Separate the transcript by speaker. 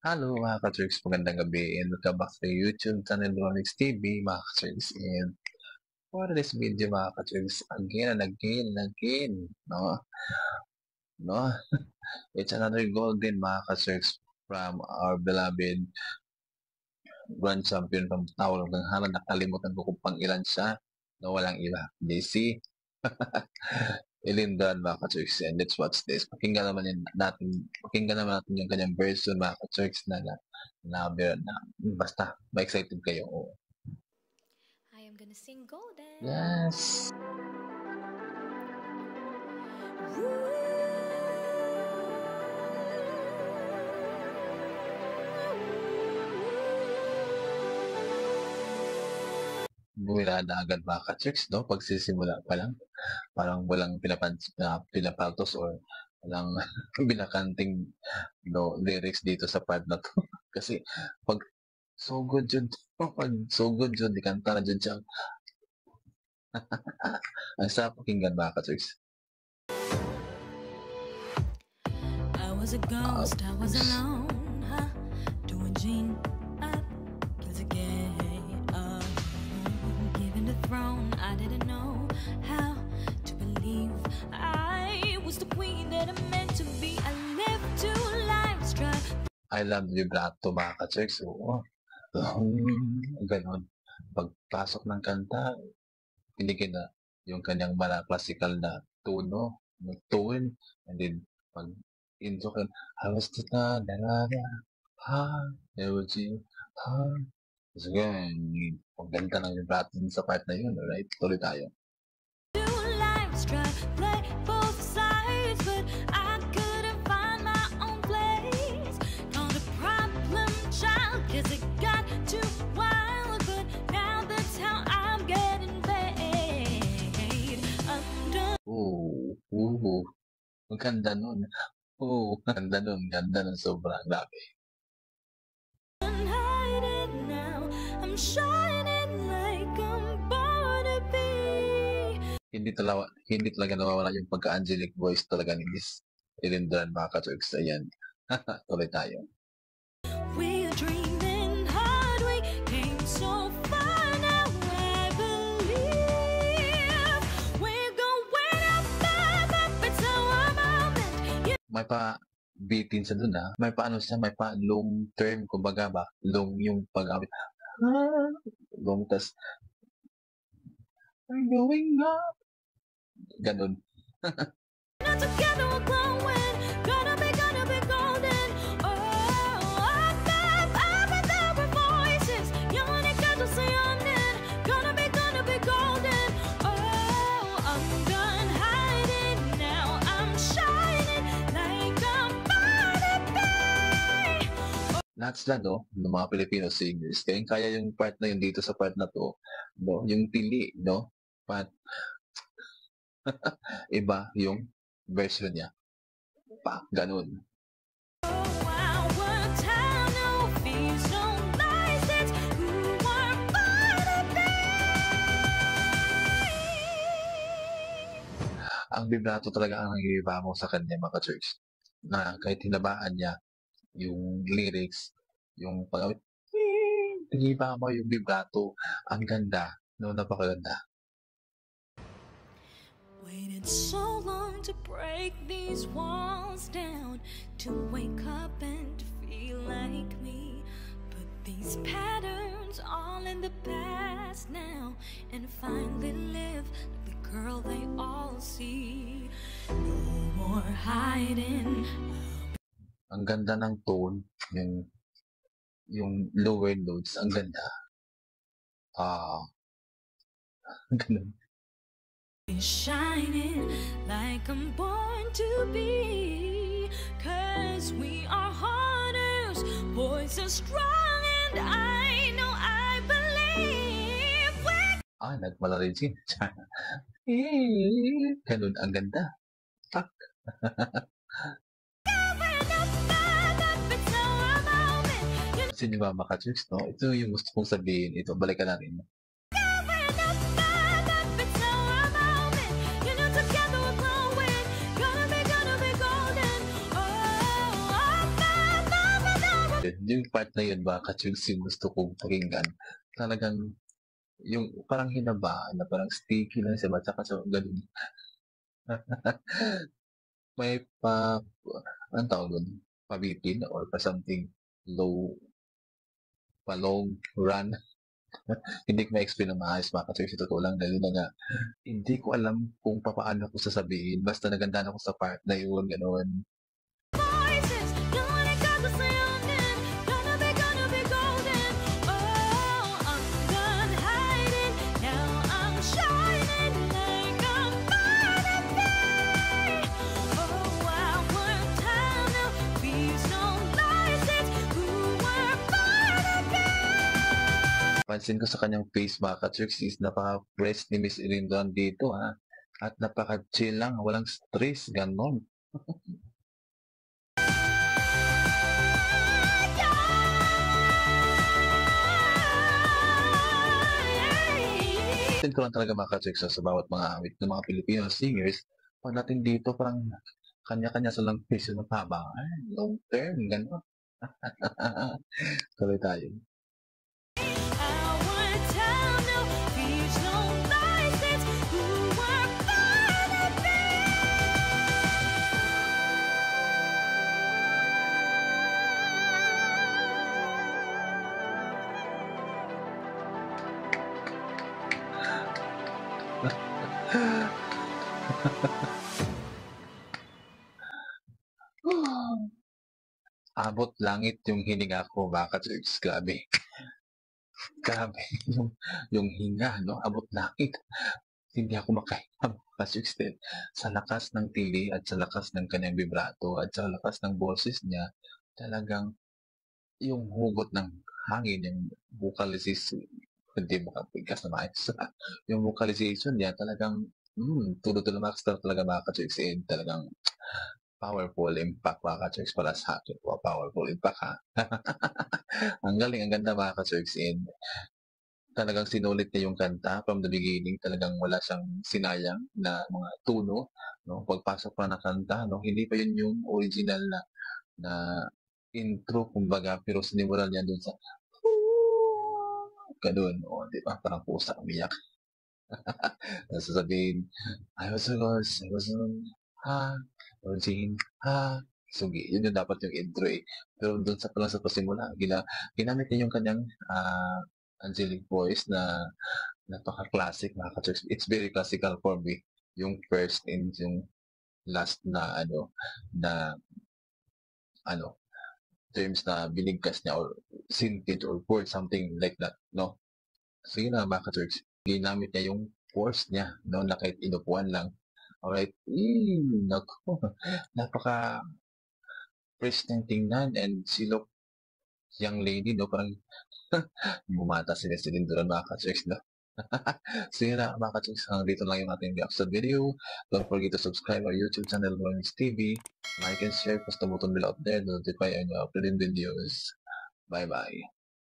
Speaker 1: Hello mga ka-Turks, magandang gabi and welcome back to the YouTube channel Ronix TV mga ka-Turks. And for this video mga ka-Turks, again, no, it's another golden mga ka-Turks from our beloved grand champion from Tower of Ganghara. Nakalimutan ko kung pang ilan siya na walang iba. DC Ilindan mga ka-Turks, and let's watch this. Pakinggan naman natin yung kanyang version mga ka-Turks na basta ma-excited kayo.
Speaker 2: I am gonna sing Golden.
Speaker 1: Yes. Bumirada agad mga ka-Turks, no? Pagsisimula pa lang, parang walang pinapatos or walang binakanting lyrics dito sa part na to. Kasi pag so good yun, di kanta na dyan siya. Ang sarap pakinggan mga ka-Turks.
Speaker 2: I was a ghost, I was alone, doing gene up, kills a gay, given the throne, I didn't know how to believe I was the queen that I'm meant to be. I lived 2 lives, tried.
Speaker 1: I love vibrato mga ka-Turks. Oo. Ganon. Pagpasok ng kanta, pinigin na yung kanyang classical na tono, tone, and then pag intro ka, I was the dalaga, there was you, so ganyan, ang ganda ng vibrato sa part na yun, alright? Tuloy tayo.
Speaker 2: 2 lives, tried, play both sides, but I couldn't find my own place. Not a problem child, cause it got too wild, but now that's how I'm getting paid. I'm done.
Speaker 1: Ang ganda nun. Ganda nun, sobrang grabe.
Speaker 2: Hiding now, I'm shining like I'm born to be.
Speaker 1: Hindi talaga nawawala yung pagka-angelic voice talaga ni Miss Ilindan mga ka-Turks. Ayan. Tuloy tayo.
Speaker 2: We're dreaming hard, we came so far, now I believe we're going up, it's our moment.
Speaker 1: May pa-bitin sa dun May long term, kumbaga ba? Long yung pag-awit. Long, tas we're going up. Ganun.
Speaker 2: Not together we're growing, gonna be golden. Oh, up with our voices, 영원히까지 없는, gonna be golden. Oh, I'm done hiding now, I'm shining like I'm born to be.
Speaker 1: Lahat sila, no? Ng mga Filipino singers. Kaya yung part na yun dito sa part na to, no? Yung tili, no? Iba yung version niya. Ganun. Ang vibrato talaga ang nangyayaba mo sa kanya mga ka-Turks. Na kahit hinabaan niya yung lyrics, yung pag-awit, nangyayaba mo yung vibrato. Ang ganda. No, napakaganda.
Speaker 2: Waited so long to break these walls down, to wake up and feel like me. Put these patterns all in the past now, and finally live like the girl they all see. No more hiding.
Speaker 1: Ang ganda ng tone, yung lower notes, ang ganda. Ganun.
Speaker 2: Shining like I'm born to be, 'cause we are hunters, boys are strong, and I know I believe we're
Speaker 1: Nagmala rin siya. Ganun, ang ganda. Tak. Kasi ni Mama ka-Turks, no? Ito yung gusto kong sabihin. Ito, balikan natin. yung part na yun mga ka-chicks yung gusto kong pakinggan. Talagang yung parang hinabahan na parang sticky lang siya tsaka so ganun. May anong tawag dun? Pabitin or pa something low, pa long run. Hindi ko ma-explain ng maayos mga ka-chicks. Sa totoo lang dahil na nga, hindi ko alam kung papaano ko sasabihin. Basta nagandaan ako sa part na yun, gano'n.
Speaker 2: Voices, gonna cut the sounding, gonna be golden. Oh, I'm done hiding, now I'm shining like I'm gonna be. Oh, our town now feels no license, who we're gonna be.
Speaker 1: Pansin ko sa kanyang face mga ka-chicks is napaka-fresh ni Miss Irindon dito ha. At napaka-chill lang, walang stress, ganon. Pansin ko lang talaga mga ka-chicks sa bawat mga awit ng mga Filipino singers, pag natin dito parang kanya-kanya silang face ng haba. Long term, ganon. Tuloy tayo.
Speaker 2: Our town now feels no license, who we're gonna be.
Speaker 1: Abot langit yung hininga ko, baka chicks, grabe. Grabe, yung hinga, no? Abot langit. Hindi ako makahinga, baka chicks din. Sa lakas ng tili at sa lakas ng kanyang vibrato at sa lakas ng boses niya, talagang yung hugot ng hangin, yung vocalization, hindi makapigkas na maayos. Yung vocalization niya talagang, tulo-tulo master talaga mga ka-chicks, and talagang powerful impact mga ka-chicks para sa akin. Wow, powerful impact ha. Ang galing, ang ganda mga ka-chicks, and talagang sinulit niya yung kanta from the beginning. Talagang wala siyang sinayang na mga tuno. No? Pagpasok pa ng kanta, no? Hindi pa yun yung original na intro, kumbaga, pero sinimulan niya dun sa ganun, o, di ba? Parang pusa umiyak. Sasabihin, I was ha, Jean, ha, sugi. Yun yung dapat yung intro eh. Pero dun sa palang sa pasimula, ginamit niya yung kanyang angelic voice na napaka-classic mga ka-chicks. It's very classical for me. Yung first and yung last na terms na binigkas niya or synthid or chord, something like that, no? So yun na mga ka-chicks. Ginamit niya yung force niya, no? Na kahit inupuan lang. Alright, naku, napaka fresh ng tingnan and she look young lady, no? Parang bumata si Miss Linduran mga ka-chicks, no? So yun na mga ka-chicks, dito lang yung ating reaction video. Don't forget to subscribe our YouTube channel, Ronix TV. Like and share, press the button below up there to notify any uploading videos. Bye-bye.